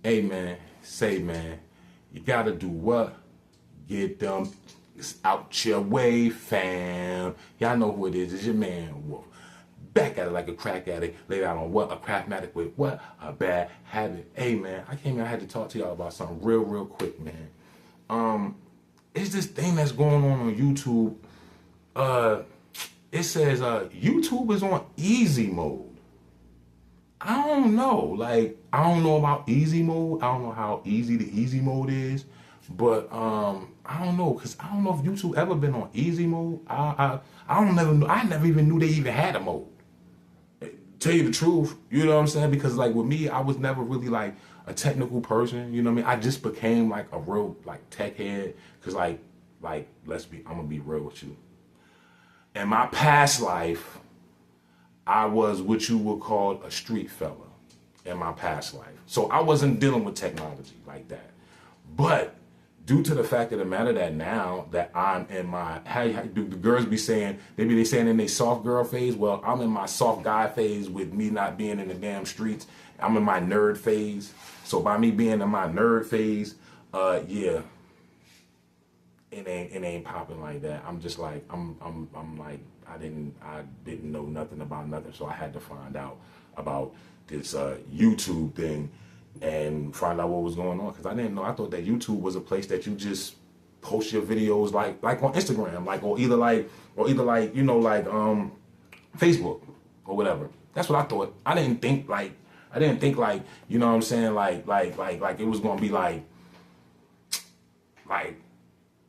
Hey man, say man, you gotta do what? Get them out your way, fam. Y'all know who it is. It's your man Wolf. Back at it like a crack addict. Laid out on what? A crackmatic with what? A bad habit. Hey man, I came here. I had to talk to y'all about something real quick, man. It's this thing that's going on YouTube. It says YouTube is on easy mode. I don't know. Like, I don't know about easy mode. I don't know how easy the easy mode is. But I don't know, cause I don't know if YouTube ever been on easy mode. I don't never know. I never even knew they even had a mode. Tell you the truth, you know what I'm saying? Because like with me, I was never really like a technical person. You know what I mean? I just became like a real like tech head. Cause like I'm gonna be real with you. In my past life, I was what you would call a street fella in my past life. So I wasn't dealing with technology like that. But due to the fact of the matter that now that I'm in my, how do the girls be saying, they saying in their soft girl phase? Well, I'm in my soft guy phase with me not being in the damn streets. I'm in my nerd phase. So by me being in my nerd phase, yeah, it ain't popping like that. I'm just like, I'm like, I didn't know nothing about nothing. So I had to find out about this YouTube thing and find out what was going on. Cause I didn't know, I thought that YouTube was a place that you just post your videos like on Instagram, like, or either like, you know, like, Facebook or whatever. That's what I thought. I didn't think like, you know what I'm saying? Like it was going to be like,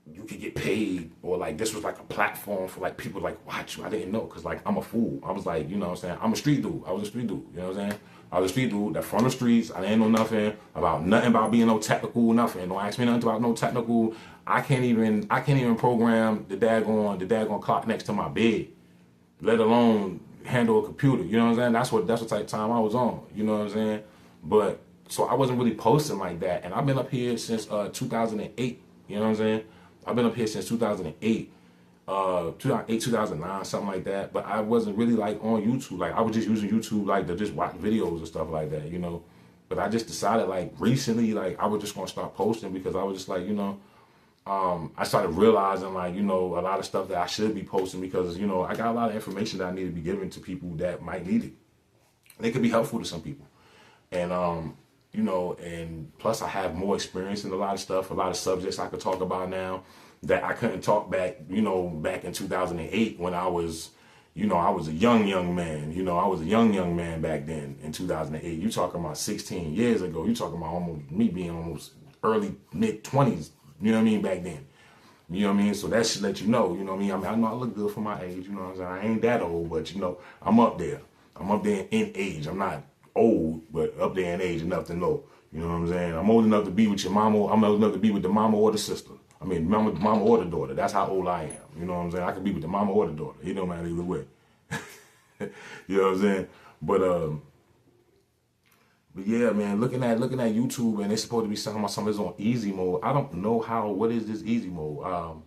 you could get paid, or like this was like a platform for like people to like watch you. I didn't know, cause like I'm a fool. I was like, you know what I'm saying? I'm a street dude. I was a street dude. You know what I'm saying? I was a street dude that from the streets. I didn't know nothing about being no technical, nothing. Don't ask me nothing about no technical. I can't even program the daggone clock next to my bed, let alone handle a computer. You know what I'm saying? That's what type of time I was on. You know what I'm saying? But so I wasn't really posting like that, and I've been up here since 2008. You know what I'm saying? I've been up here since 2008, 2009, something like that. But I wasn't really like on YouTube. Like I was just using YouTube like to just watch videos and stuff like that, you know. But I just decided like recently, like I was just gonna start posting because I was just like, you know, I started realizing like, you know, a lot of stuff that I should be posting because, you know, I got a lot of information that I need to be giving to people that might need it. And it could be helpful to some people. And you know, and plus I have more experience in a lot of stuff, a lot of subjects I could talk about now that I couldn't talk back, you know, back in 2008 when I was, you know, I was a young man. You know, I was a young man back then in 2008. You talking about 16 years ago. You talking about almost me being almost early, mid 20s, you know what I mean, back then. You know what I mean? So that should let you know, you know what I mean? I know I look good for my age, you know what I'm saying? I ain't that old, but, you know, I'm up there. I'm up there in age. I'm not old, but up there in age enough to know. You know what I'm saying? I'm old enough to be with your mama. I'm old enough to be with the mama or the sister. I mean, mama or the daughter. That's how old I am. You know what I'm saying? I can be with the mama or the daughter. It don't matter either way. You know what I'm saying? But yeah, man, looking at YouTube and it's supposed to be talking about something that's on easy mode. I don't know what is this easy mode?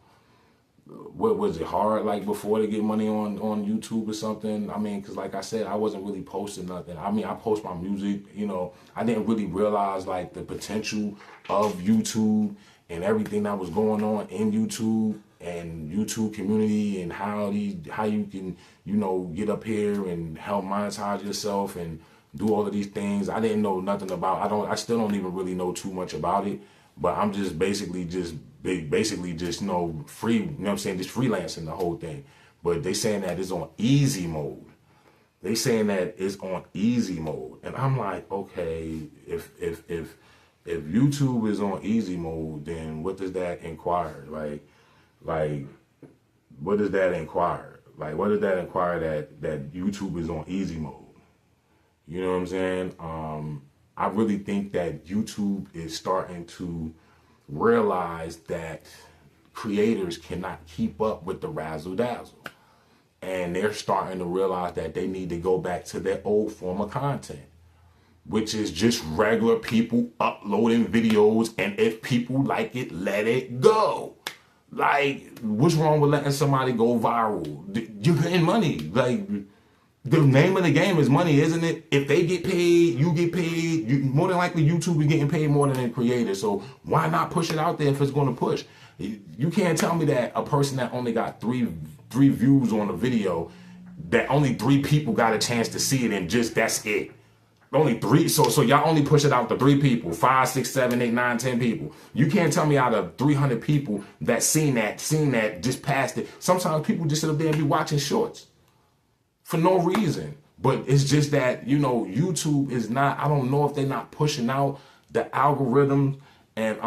What was it hard like before to get money on YouTube or something? I mean, cause like I said, I wasn't really posting nothing. I mean, I post my music, you know, I didn't really realize like the potential of YouTube and everything that was going on in YouTube and YouTube community and how you can, you know, get up here and help monetize yourself and do all of these things. I didn't know nothing about, I still don't even really know too much about it, but I'm just basically just, you know, free, you know what I'm saying, just freelancing the whole thing. But they saying that it's on easy mode. They saying that it's on easy mode. And I'm like, okay, if YouTube is on easy mode, then what does that inquire? Like, what does that inquire? Like, what does that inquire that YouTube is on easy mode? You know what I'm saying? I really think that YouTube is starting to realize that creators cannot keep up with the razzle dazzle. And they're starting to realize that they need to go back to their old form of content, which is just regular people uploading videos. And if people like it, let it go. Like, what's wrong with letting somebody go viral? You're getting money. Like, The name of the game is money, isn't it? If they get paid, you get paid. More than likely, YouTube is getting paid more than the creator. So why not push it out there if it's going to push? You can't tell me that a person that only got three views on a video, that only 3 people got a chance to see it, and just that's it. Only 3. So y'all only push it out to 3 people, 5, 6, 7, 8, 9, 10 people. You can't tell me out of 300 people that seen that, just passed it. Sometimes people just sit up there and be watching shorts for no reason. But it's just that, you know, YouTube is not, I don't know if they're not pushing out the algorithms, and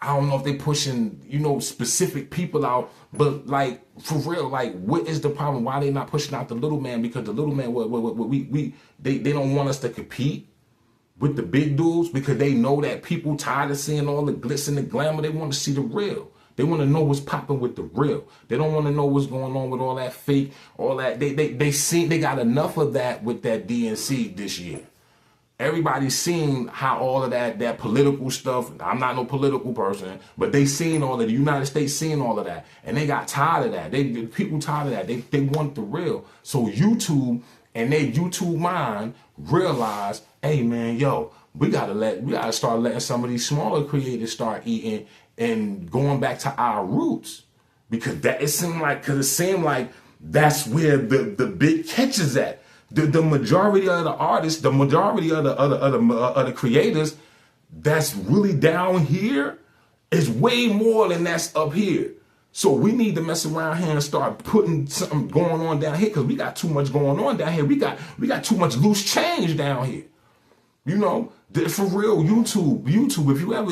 I don't know if they pushing, you know, specific people out, but like for real, like what is the problem? Why they not pushing out the little man? Because the little man, they don't want us to compete with the big dudes, because they know that people tired of seeing all the glitz and the glamour. They want to see the real. They want to know what's popping with the real. They don't want to know what's going on with all that fake, all that. They got enough of that with that DNC this year. Everybody's seen how all of that political stuff, I'm not no political person, but they seen all of the United States seen all of that. And they got tired of that. People tired of that. They want the real. So YouTube and their YouTube mind realize, hey man, yo, we gotta start letting some of these smaller creators start eating and going back to our roots. Because it seemed like that's where the big catch is at. The majority of the artists, the majority of the creators that's really down here is way more than that's up here. So we need to mess around here and start putting something going on down here, because we got too much going on down here. We got too much loose change down here. You know, for real, YouTube,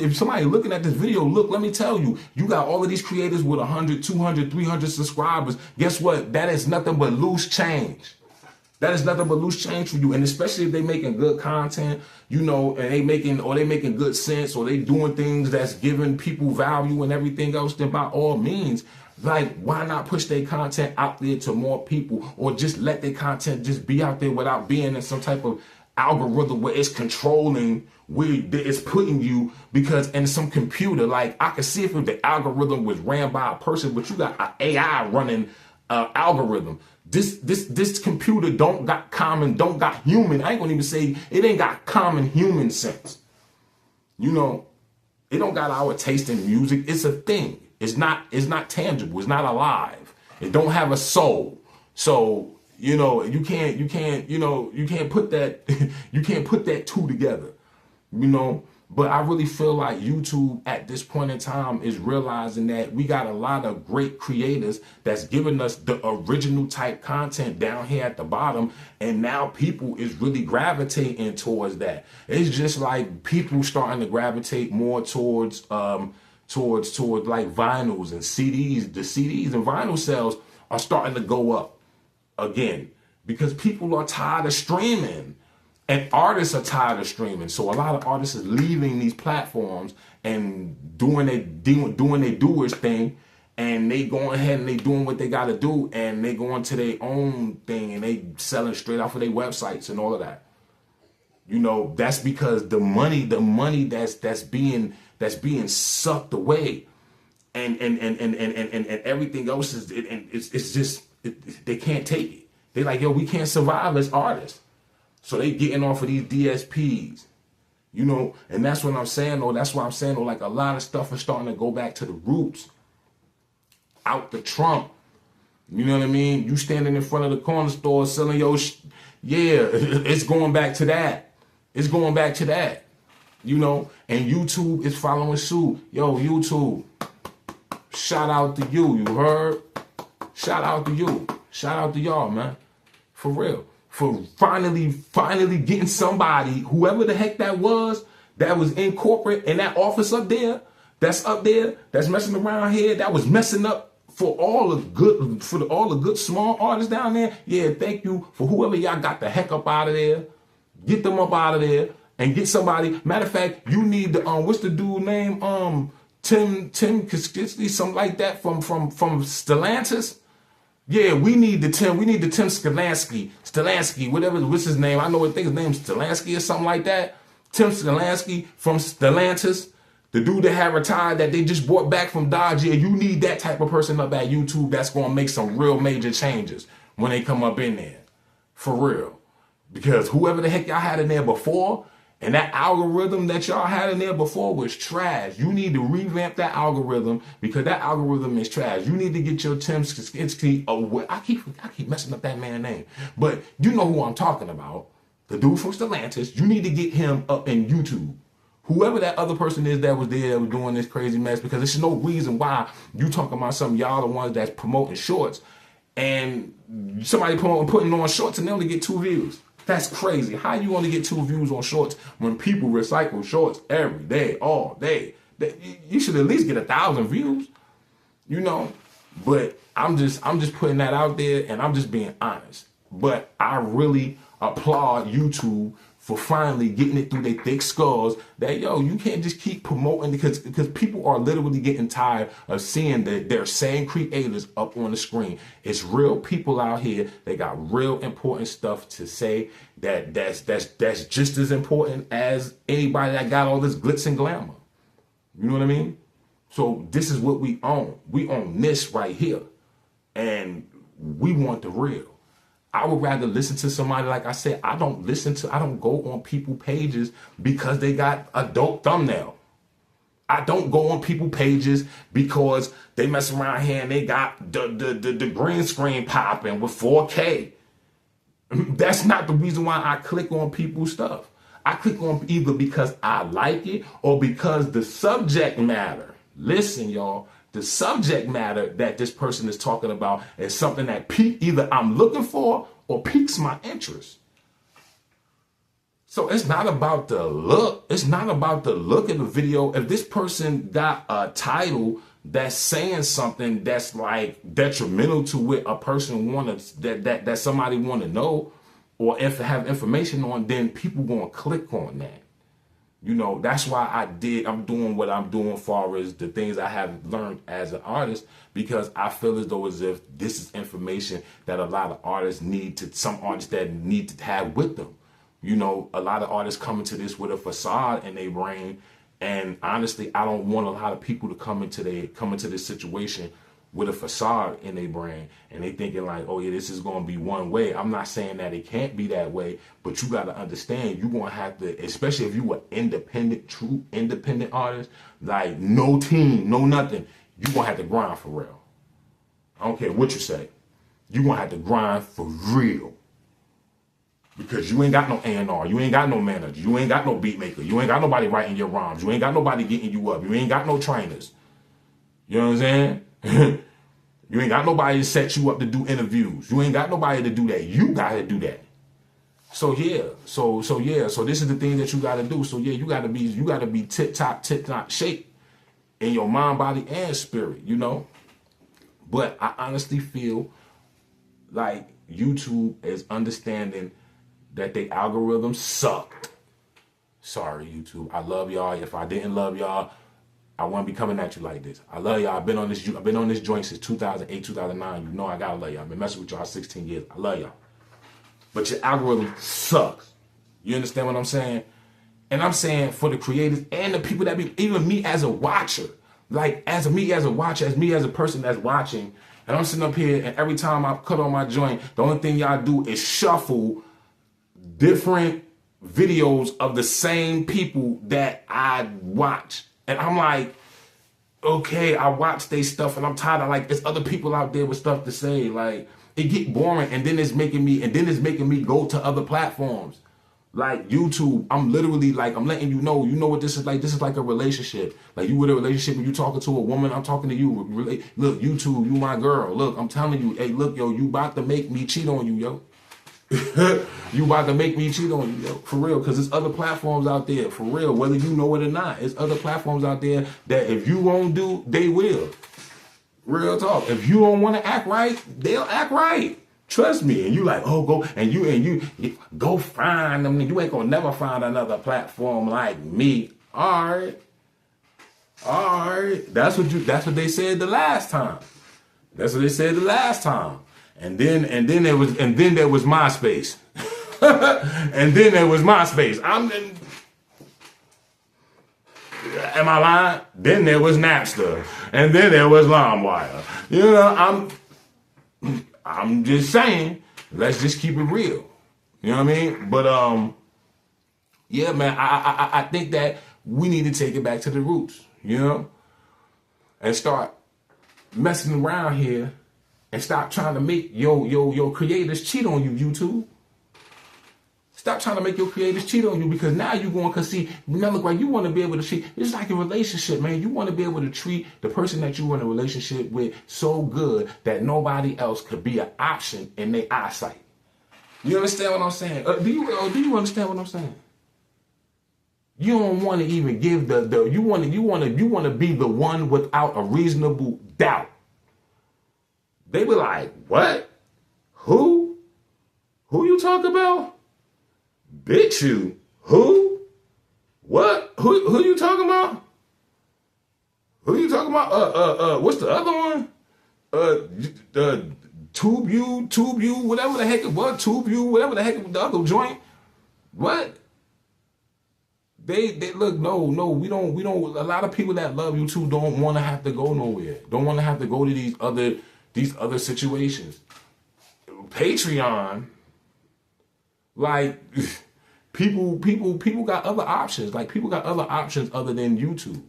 if somebody looking at this video, look, let me tell you, you got all of these creators with 100, 200, 300 subscribers. Guess what? That is nothing but loose change. That is nothing but loose change for you. And especially if they making good content, you know, and they making good sense, or they doing things that's giving people value and everything else, then by all means, like, why not push their content out there to more people, or just let their content just be out there without being in some type of algorithm where it's controlling where it's putting you? Because in some computer, like, I could see if the algorithm was ran by a person, but you got an AI running algorithm. This computer don't got human. I ain't gonna even say it ain't got common human sense. You know, it don't got our taste in music. It's a thing. It's not tangible. It's not alive. It don't have a soul. So, you know, you can't put that two together, you know. But I really feel like YouTube at this point in time is realizing that we got a lot of great creators that's giving us the original type content down here at the bottom. And now people is really gravitating towards that. It's just like people starting to gravitate more towards like vinyls and CDs. The CDs and vinyl sales are starting to go up again because people are tired of streaming. And artists are tired of streaming. So a lot of artists is leaving these platforms and doing their doers thing, and they going ahead and they doing what they got to do, and they going to their own thing, and they selling straight off of their websites and all of that. You know, that's because the money that's being sucked away, and everything else is it's just they can't take it. They like, yo, we can't survive as artists. So they getting off of these DSPs, you know, and that's what I'm saying, though. That's why I'm saying, though, like, a lot of stuff is starting to go back to the roots, out the Trump. You know what I mean? You standing in front of the corner store selling your yeah, it's going back to that. It's going back to that, you know, and YouTube is following suit. Yo, YouTube, shout out to you, you heard? Shout out to you. Shout out to y'all, man, for real. For finally getting somebody, whoever the heck that was in corporate in that office up there, that's messing around here, that was messing up for all the good small artists down there. Yeah, thank you for whoever y'all got the heck up out of there. Get them up out of there and get somebody. Matter of fact, you need the what's the dude name? Tim Kaskitsky, something like that from Stellantis. Yeah, we need the Tim Stelansky, what's his name? I think his name's Stelansky or something like that. Tim Stelansky from Stellantis, the dude that had retired that they just brought back from Dodge. Yeah, you need that type of person up at YouTube that's going to make some real major changes. when they come up in there. For real. Because whoever the heck y'all had in there before, and that algorithm that y'all had in there before was trash. You need to revamp that algorithm because that algorithm is trash. You need to get your Tim Skinsky away. I keep messing up that man's name. But you know who I'm talking about. The dude from Stellantis. You need to get him up in YouTube. Whoever that other person is that was there that was doing this crazy mess, because there's no reason why you talking about something, y'all the ones that's promoting shorts, and somebody putting on shorts and they only get 2 views. That's crazy. How you only get 2 views on shorts when people recycle shorts every day, all day? You should at least get 1,000 views, you know. But I'm just putting that out there, and I'm just being honest. But I really applaud YouTube for finally getting it through their thick skulls that, yo, you can't just keep promoting, because people are literally getting tired of seeing their same creators up on the screen. It's real people out here. They got real important stuff to say that's just as important as anybody that got all this glitz and glamour. You know what I mean? So this is what we own. We own this right here. And we want the real. I would rather listen to somebody, like I said, I don't go on people pages because they got a dope thumbnail. I don't go on people pages because they mess around here and they got the green screen popping with 4K. That's not the reason why I click on people's stuff. I click on either because I like it or because the subject matter. Listen, y'all. The subject matter that this person is talking about is something that either I'm looking for or piques my interest. So it's not about the look. It's not about the look of the video. If this person got a title that's saying something that's like detrimental to what a person that somebody want to know, or if they have information on, then people gonna click on that. You know, that's why I'm doing what I'm doing as far as the things I have learned as an artist, because I feel as though as if this is information that a lot of artists some artists that need to have with them. You know, a lot of artists come into this with a facade in their brain. And honestly, I don't want a lot of people to come into this situation with a facade in their brain and they thinking like, oh yeah, this is going to be one way. I'm not saying that it can't be that way, but you got to understand, you're going to have to, especially if you are true independent artist, like no team, no nothing, you're going to have to grind for real. I don't care what you say. You're going to have to grind for real. Because you ain't got no A&R, you ain't got no manager, you ain't got no beat maker, you ain't got nobody writing your rhymes, you ain't got nobody getting you up, you ain't got no trainers. You know what I'm saying? You ain't got nobody to set you up to do interviews. You ain't got nobody to do that. You got to do that. So yeah, so this is the thing that you got to do. So yeah, you got to be tip top shape in your mind, body, and spirit. You know. But I honestly feel like YouTube is understanding that the algorithms suck. Sorry, YouTube. I love y'all. If I didn't love y'all, I wouldn't be coming at you like this. I love y'all. I've been on this joint since 2008, 2009. You know I gotta love y'all. I've been messing with y'all 16 years. I love y'all. But your algorithm sucks. You understand what I'm saying? And I'm saying for the creators and the people that be, even me as a watcher, like as me as a person that's watching, and I'm sitting up here and every time I cut on my joint, the only thing y'all do is shuffle different videos of the same people that I watch. And I'm like, okay, I watch they stuff and I'm tired of like, there's other people out there with stuff to say. Like it get boring and then it's making me go to other platforms. Like YouTube, I'm literally like, I'm letting you know what this is like. This is like a relationship. Like you with a relationship and you talking to a woman, I'm talking to you. Look, YouTube, you my girl. Look, I'm telling you, hey, look, yo, you about to make me cheat on you, yo. You about to make me cheat on you, yo, for real, because there's other platforms out there, for real, whether you know it or not. It's other platforms out there that if you won't do, they will. Real talk. If you don't want to act right, they'll act right. Trust me. And you like, oh, go and you go find them. You ain't gonna never find another platform like me. All right. That's what they said the last time. And then there was MySpace. And then there was MySpace. Am I lying? Then there was Napster. And then there was LimeWire. You know, I'm just saying, let's just keep it real. You know what I mean? But yeah, man, I think that we need to take it back to the roots, you know, and start messing around here and stop trying to make your creators cheat on you, YouTube. Stop trying to make your creators cheat on you, because now you're going, because see, remember, like, you want to be able to treat, it's like a relationship, man. You want to be able to treat the person that you're in a relationship with so good that nobody else could be an option in their eyesight. You understand what I'm saying? Do you understand what I'm saying? You don't want to even give you want to be the one without a reasonable doubt. They be like, what? Who you talk about? Bitch, you. Who? What? Who you talking about? Who you talking about? What's the other one? Tube you, whatever the heck it was, Tube you, whatever the heck it was, the other joint. What? They look, no, we don't, a lot of people that love YouTube don't want to have to go nowhere. Don't want to have to go to these other situations. Patreon, like, people got other options. Like, people got other options other than YouTube.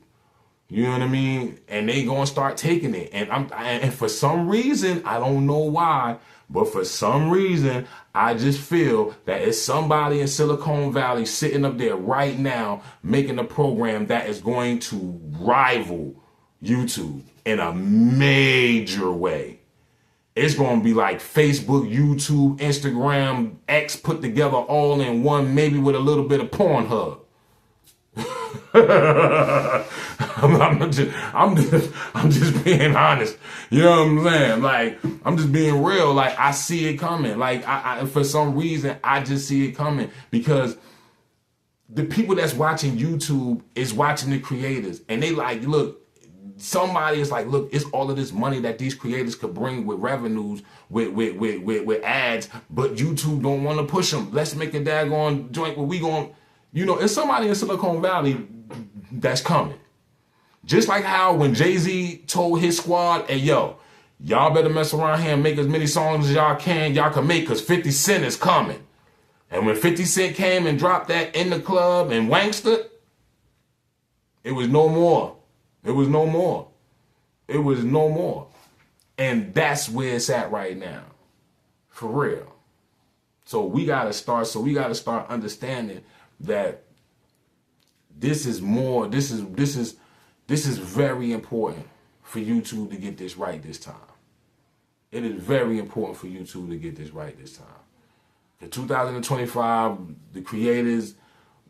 You know what I mean? And they gonna start taking it. And for some reason, I don't know why, but for some reason, I just feel that it's somebody in Silicon Valley sitting up there right now making a program that is going to rival YouTube in a major way. It's going to be like Facebook, YouTube, Instagram, X put together all in one, maybe with a little bit of Pornhub. I'm just being honest. You know what I'm saying? Like, I'm just being real. Like, I see it coming. Like, I for some reason, I just see it coming, because the people that's watching YouTube is watching the creators, and they like, look, somebody is like, look, it's all of this money that these creators could bring with revenues, with ads, but YouTube don't want to push them. Let's make a daggone joint where we going, you know, it's somebody in Silicon Valley that's coming. Just like how when Jay-Z told his squad, hey, yo, y'all better mess around here and make as many songs as y'all can make, because 50 Cent is coming. And when 50 Cent came and dropped that In the Club and Wankster, it was no more. It was no more. It was no more. And that's where it's at right now. For real. So we gotta start understanding that this is more, this is very important for YouTube to get this right this time. It is very important for YouTube to get this right this time. In 2025, the creators,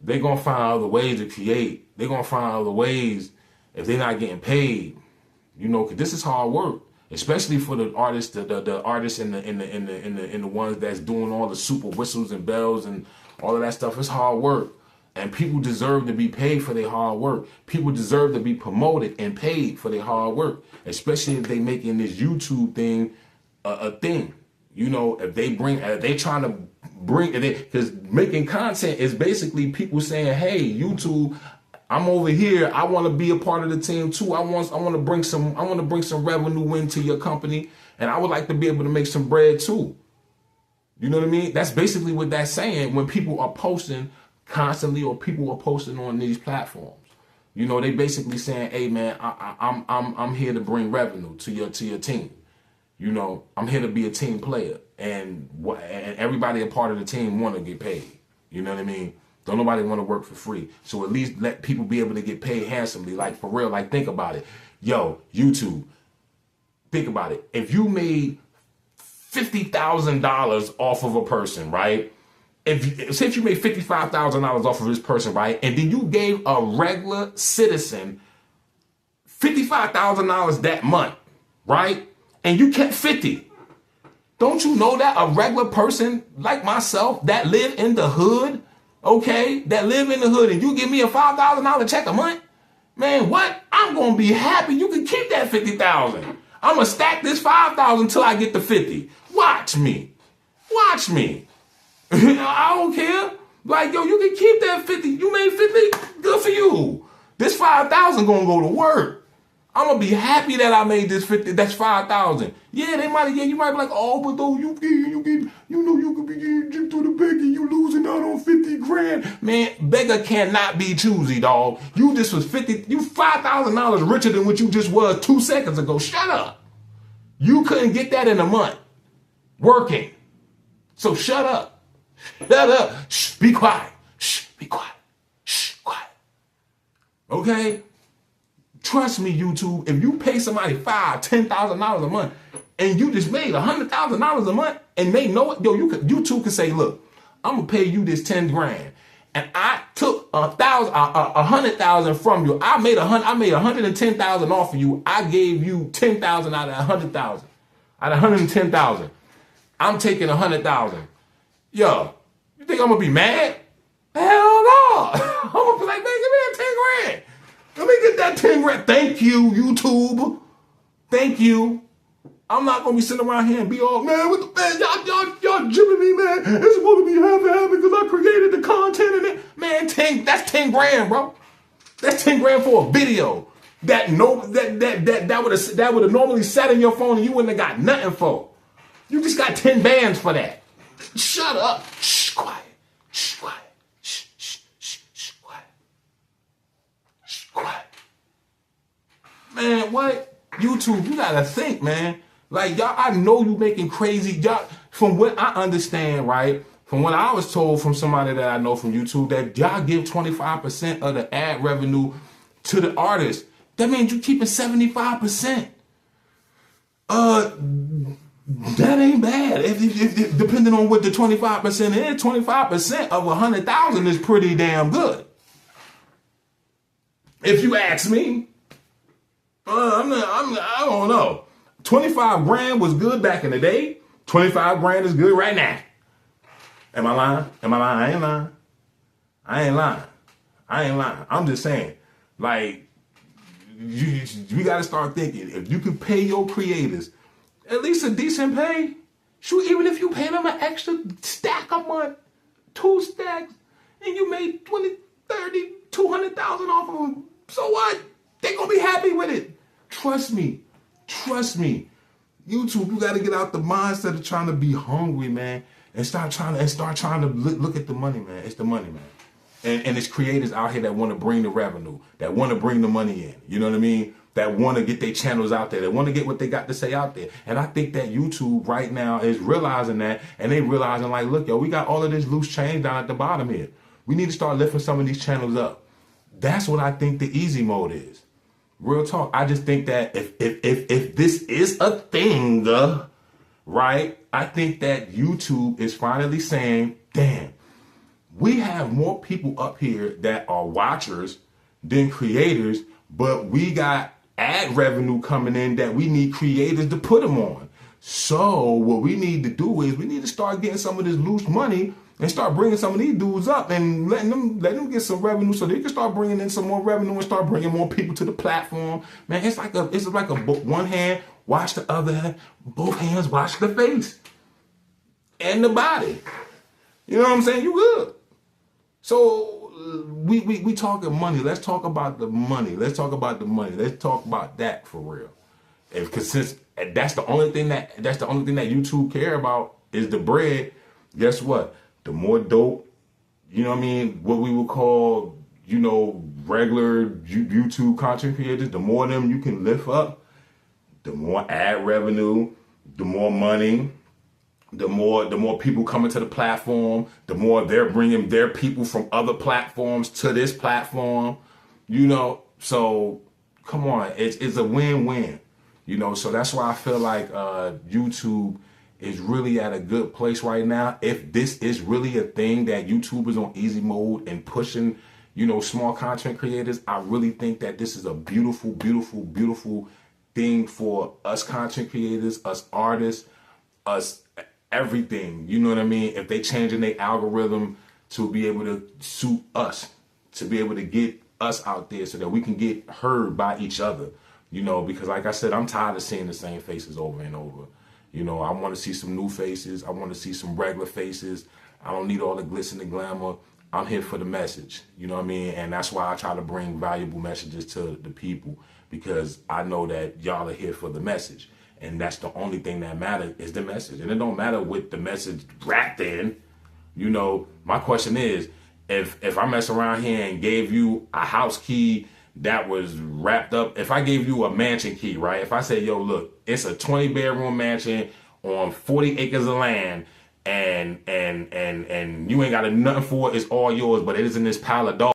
they're going to find other ways to create. They're going to find other ways if they're not getting paid. You know, because this is hard work, especially for the artists, the artists and the ones that's doing all the super whistles and bells and all of that stuff. It's hard work. And people deserve to be paid for their hard work. People deserve to be promoted and paid for their hard work, especially if they making this YouTube thing a thing. You know, if they trying to bring it, because making content is basically people saying, hey, YouTube, I'm over here. I want to be a part of the team too. I want to bring some revenue into your company, and I would like to be able to make some bread too. You know what I mean? That's basically what that's saying when people are posting constantly, or people are posting on these platforms. You know, they basically saying, hey man, I'm here to bring revenue to your team. You know, I'm here to be a team player, and everybody a part of the team want to get paid. You know what I mean? Don't nobody want to work for free. So at least let people be able to get paid handsomely. Like, for real, like, think about it. Yo, YouTube, think about it. If you made $50,000 off of a person, right? Since you made $55,000 off of this person, right? And then you gave a regular citizen $55,000 that month, right? And you kept 50. Don't you know that a regular person like myself that live in the hood, okay, that live in the hood, and you give me a $5,000 check a month, man, what? I'm going to be happy. You can keep that 50,000. I'm going to stack this 5,000 until I get to 50. Watch me. Watch me. I don't care. Like, yo, you can keep that 50. You made 50. Good for you. This 5,000 going to go to work. I'm gonna be happy that I made this 50. That's 5,000. Yeah, you might be like, oh, but though you know you could be getting gypped to the beggar, you losing out on 50 grand. Man, beggar cannot be choosy, dog. You just was $5,000 richer than what you just was 2 seconds ago. Shut up. You couldn't get that in a month working. So shut up. Shut up. Shh, be quiet. Shh, be quiet. Shh, quiet. Okay? Trust me, YouTube, if you pay somebody $10,000 a month and you just made $100,000 a month and they know it, YouTube can say, look, I'm gonna pay you this 10 grand. And I took 100,000 from you. I made 110,000 off of you. I gave you 10,000 out of 100,000. Out of 110,000. I'm taking 100,000. Yo, you think I'm gonna be mad? Hell no. I'm gonna be like, man, give me that 10 grand. Let me get that 10 grand. Thank you, YouTube. Thank you. I'm not gonna be sitting around here and be all, man, what the man, y'all jibbing me, man. It's supposed to be half because I created the content in it. Man, that's 10 grand, bro. That's 10 grand for a video that would have normally sat in your phone and you wouldn't have got nothing for. You just got 10 bands for that. Shut up. Shh, quiet. Shh, quiet. Shh, shh, shh, shh, quiet. Shh, quiet. Man, what? YouTube, you gotta think, man. Like, y'all, I know you making crazy, y'all, from what I understand, right? From what I was told from somebody that I know from YouTube, that y'all give 25% of the ad revenue to the artist. That means you keeping 75%. That ain't bad. If depending on what the 25% is, 25% of 100,000 is pretty damn good. If you ask me, I don't know. 25 grand was good back in the day. 25 grand is good right now. Am I lying? I ain't lying. I ain't lying. I'm just saying, like, you got to start thinking, if you could pay your creators at least a decent pay, shoot, even if you pay them an extra stack a month, 2 stacks, and you made 20, 30, 200,000 off of them, so what? They gonna be happy with it. Trust me. YouTube, you gotta get out the mindset of trying to be hungry, man, and start trying to look at the money, man. It's the money, man. And it's creators out here that want to bring the revenue, that want to bring the money in. You know what I mean? That want to get their channels out there, that want to get what they got to say out there. And I think that YouTube right now is realizing that, and they realizing like, look, yo, we got all of this loose change down at the bottom here. We need to start lifting some of these channels up. That's what I think the easy mode is. Real talk. I just think that if this is a thing, right, I think that YouTube is finally saying, damn, we have more people up here that are watchers than creators, but we got ad revenue coming in that we need creators to put them on. So what we need to do is we need to start getting some of this loose money and start bringing some of these dudes up and letting them get some revenue so they can start bringing in some more revenue and start bringing more people to the platform. Man, it's like a one hand wash the other hand, both hands wash the face and the body. You know what I'm saying? You good. So we talking money. Let's talk about the money. Let's talk about that for real. Because since that's the only thing that YouTube care about is the bread. Guess what? The more dope, you know what I mean, what we would call, you know, regular YouTube content creators, the more of them you can lift up, the more ad revenue, the more money, the more people coming to the platform, the more they're bringing their people from other platforms to this platform, you know. So come on, it's a win-win, you know. So that's why I feel like YouTube is really at a good place right now. If this is really a thing that YouTube is on easy mode and pushing, you know, small content creators, I really think that this is a beautiful, beautiful, beautiful thing for us content creators, us artists, us everything. You know what I mean? If they changing their algorithm to be able to suit us, to be able to get us out there so that we can get heard by each other, you know, because like I said, I'm tired of seeing the same faces over and over. You know, I want to see some new faces. I want to see some regular faces. I don't need all the glitz and the glamour. I'm here for the message, you know what I mean? And that's why I try to bring valuable messages to the people, because I know that y'all are here for the message. And that's the only thing that matters is the message. And it don't matter what the message wrapped in. You know, my question is, if I mess around here and gave you a house key that was wrapped up, if I gave you a mansion key, right? If I say, yo, look, it's a 20-bedroom mansion on 40 acres of land, and you ain't got nothing for it, it's all yours, but it is in this pile of dog,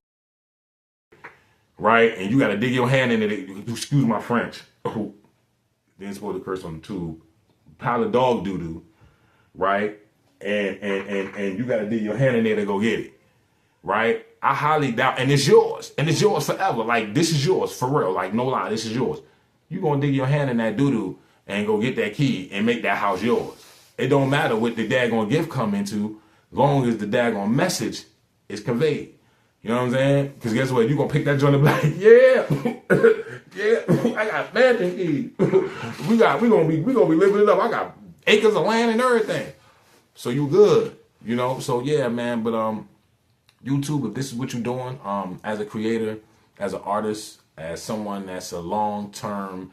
right? And you got to dig your hand in it. Excuse my French. Oh, didn't supposed to curse on the tube. Pile of dog doo-doo, right? And you got to dig your hand in there to go get it, right? I highly doubt, and it's yours forever. Like, this is yours for real. Like, no lie, this is yours. You gonna dig your hand in that doo-doo and go get that key and make that house yours. It don't matter what the daggone gift come into, long as the daggone message is conveyed. You know what I'm saying? Because guess what? You gonna pick that joint and be like, yeah, I got mansion keys. we gonna be living it up. I got acres of land and everything. So you good, you know? So yeah, man, but YouTube, if this is what you're doing, as a creator, as an artist, as someone that's a long time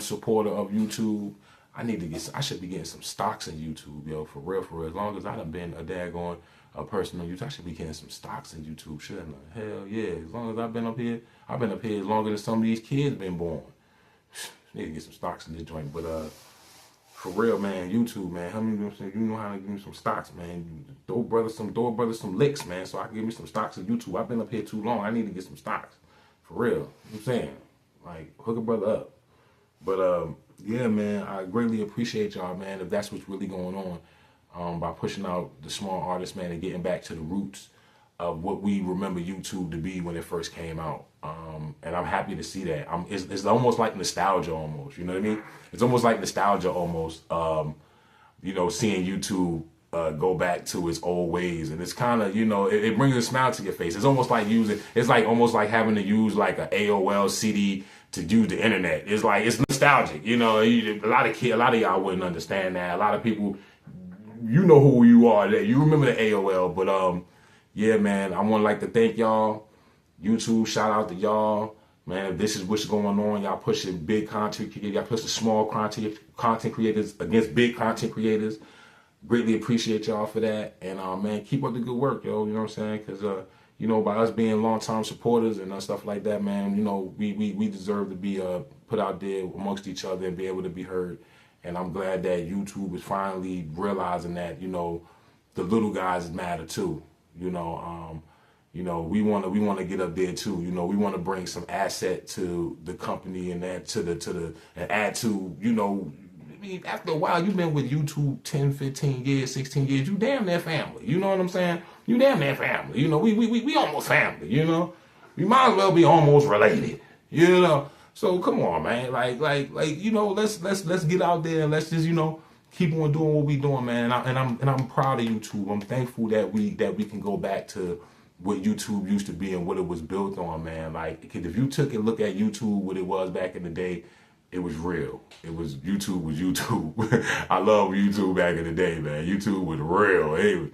supporter of YouTube, I should be getting some stocks in YouTube, yo, for real. As long as I done been a daggone person on YouTube, I should be getting some stocks in YouTube, shouldn't I? Hell yeah, as long as I've been up here as longer than some of these kids been born. Need to get some stocks in this joint, but for real, man, YouTube, man, how many, you know how to give me some stocks, man. Throw brothers some licks, man, so I can give me some stocks in YouTube. I've been up here too long. I need to get some stocks. For real. You know what I'm saying? Like, hook a brother up. But, yeah, man, I greatly appreciate y'all, man, if that's what's really going on, by pushing out the small artists, man, and getting back to the roots of what we remember YouTube to be when it first came out. And I'm happy to see that. It's almost like nostalgia almost, you know what I mean? It's almost like nostalgia almost, you know, seeing YouTube go back to its old ways. And it's kind of, you know, it brings a smile to your face. It's almost like almost like having to use like an AOL CD to use the internet. It's like, it's nostalgic, you know. A lot of y'all wouldn't understand that. A lot of people, you know who you are. You remember the AOL, but yeah, man, I want to like to thank y'all. YouTube, shout out to y'all. Man, if this is what's going on, y'all pushing big content creators, y'all pushing small content creators against big content creators. Greatly appreciate y'all for that. And man, keep up the good work, yo. You know what I'm saying? Because you know, by us being long-time supporters and stuff like that, man, you know, we deserve to be put out there amongst each other and be able to be heard. And I'm glad that YouTube is finally realizing that, you know, the little guys matter too. You know, we want to get up there too. You know, we want to bring some asset to the company and add to, you know, I mean, after a while, you've been with YouTube 10, 15 years, 16 years, you damn near family. You know what I'm saying? You damn near family. You know, we almost family, you know? We might as well be almost related, you know? So come on, man. Like, you know, let's get out there and let's just, you know, keep on doing what we doing, man. And I'm proud of YouTube. I'm thankful that we can go back to what YouTube used to be and what it was built on, man. Like, because if you took a look at YouTube, what it was back in the day, it was real. YouTube was YouTube. I love YouTube back in the day, man. YouTube was real.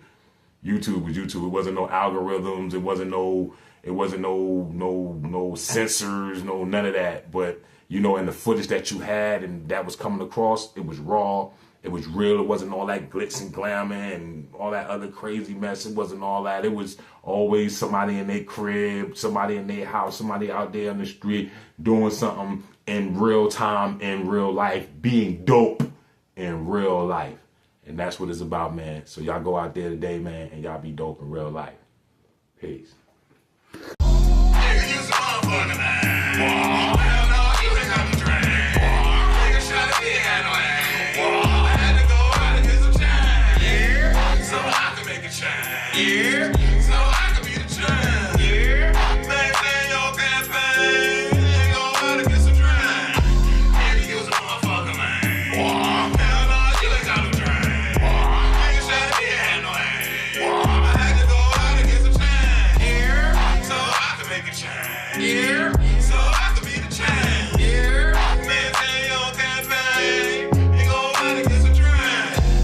YouTube was YouTube. It wasn't no algorithms. It wasn't no censors, none of that. But, you know, and the footage that you had and that was coming across, it was raw. It was real. It wasn't all that glitz and glamour and all that other crazy mess. It wasn't all that. It was always somebody in their crib, somebody in their house, somebody out there on the street doing something in real time, in real life, being dope in real life. And that's what it's about, man. So y'all go out there today, man, and y'all be dope in real life. Peace. Yeah.